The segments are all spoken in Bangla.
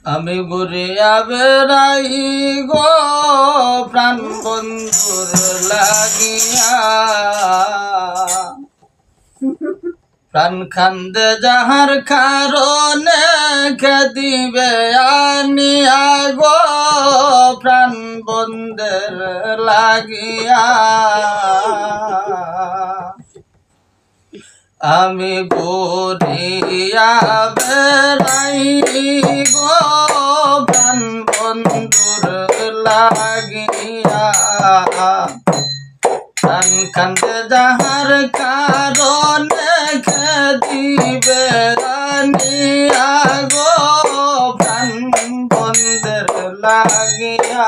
আমি ঘুরিয়া বেড়াই গো প্রাণ বন্ধুর লাগিয়া, প্রাণ খান্দে যাহার কারণে খেদিবে আনিয়া গো প্রাণ বন্ধের লাগিয়া। আমি ঘুরিয়া বেড়াই গো প্রাণ বন্ধুর লাগিয়া, প্রাণ কান্দে যাহার কারণে খেদিবে আনিয়া গো প্রাণ বন্ধের লাগিয়া।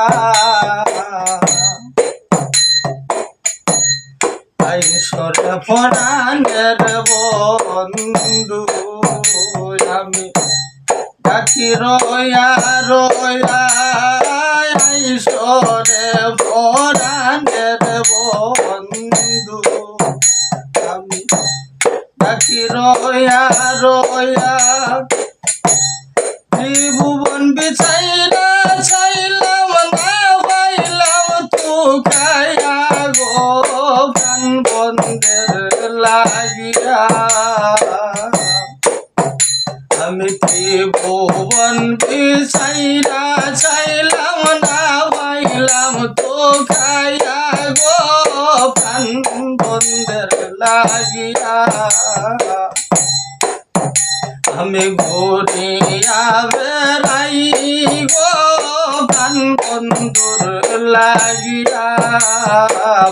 ঈশ্বরে পরাণের বন্ধু আমি ডাকি রয়া রয়া, ঈশ্বরে পরাণের বন্ধু আমি ডাকি রয়া রয়া। ত্রিভুবন বিছাইরা চাইলাম না পাইলাম তু খায়া গো প্রাণ বন্ধের লাগিয়া। আমি ত্রিভুবন বিছাইরা চাইলাম না পাইলাম তু খায়া গো প্রাণ বন্ধের লাগিয়া। আমি ঘুরিয়া বেড়াই গো প্রাণ বন্ধুর লাগিয়া,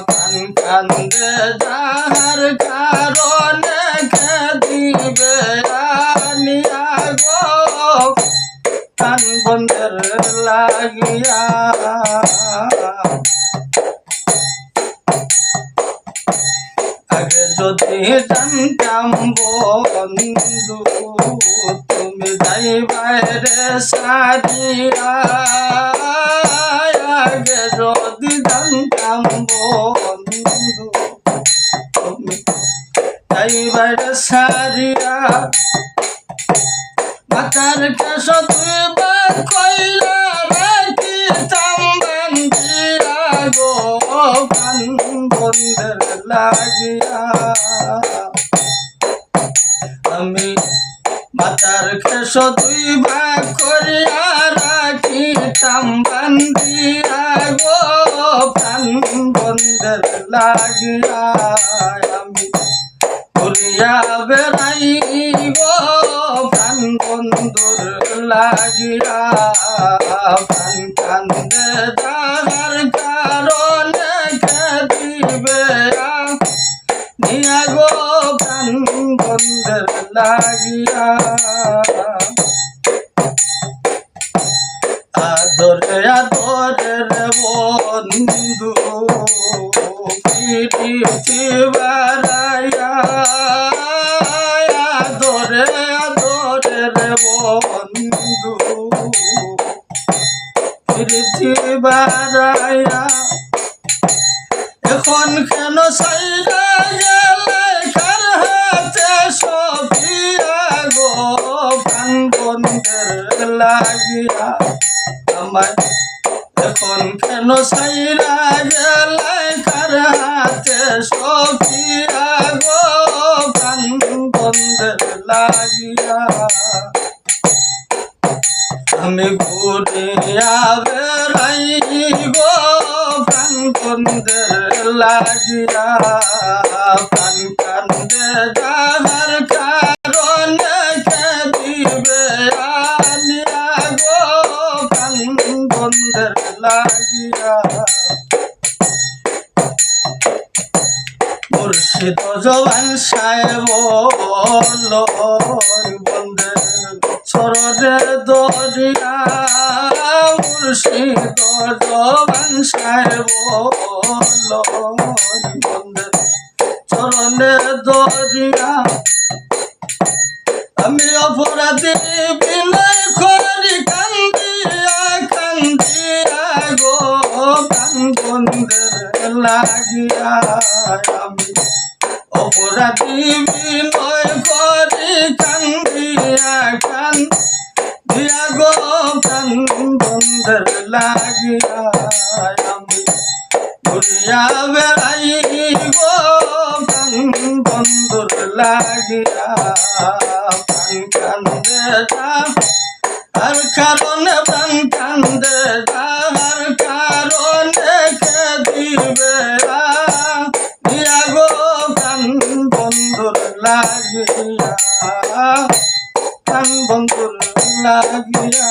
প্রাণ কান্দে যাহার কারণে খেদিবে আনিয়া গো প্রাণ বন্ধের লাগিয়া। আগে যদি জানতাম বন্ধু তুমি যাইবারে সারিয়া, আগে যদি জানতাম বন্ধু তুমি যাইবারে সারিয়া। মাথার কেশ দুইবার কইলা রাখিতাম বান্ধিয়া গো প্রাণ বন্ধের লাগিয়া। আমি মাথার কেশ দুই ভাগ করিয়া রাখিতাম বান্ধিয়া গো প্রাণ বন্ধের লাগিয়া। আমি ঘুরিয়া বেড়াই গো প্রাণ বন্ধুর লাগিয়া, প্রাণ কান্দে যাহার কারণে খেদিবে আনিয়া গো প্রাণ বন্ধের লাগিয়া। আদরে আদরের বন্ধু পিরিতি বাড়াইয়া, আদরে আদরের বন্ধু পিরিতি বাড়াইয়া। এখন কেন সাইরা গেলে কার হাতে সফিয়া গো প্রাণ বন্ধের লাগিয়া। আমার এখন কেন সাইরা গেলে কার হাতে সফিয়া গো প্রাণ বন্ধের লাগিয়া। আমি ঘুরিয়া বেড়াই গো প্রাণ বন্ধের লাগিয়া, প্রাণ কান্দে যাহার কারণে খেদিবে আনিয়া গো প্রাণ বন্ধের লাগিয়া। মুর্শিদ জওয়ান সাহেব বন্ধের চরণে দরিয়া, মুর্শিদ জওয়ান সাহেব বন্ধের চরণে দরিয়া। আমি অপরাধী বিনয় করি কান্দিয়া কান্দিয়া গো প্রাণ বন্ধের লাগিয়া। আমি অপরাধী বিনয় করি কান্দিয়া কান্দিয়া গো বন্ধের লাগিয়া আমি ঘুরিয়া বেড়াই গো প্রাণ বন্ধুর লাগিয়া প্রাণ কান্দে আর কারণে প্রাণ কান্দে যার কারণে কে দিবে দিয়া গো প্রাণ বন্ধুর লাগিয়া প্রাণ বন্ধুর লাগিয়া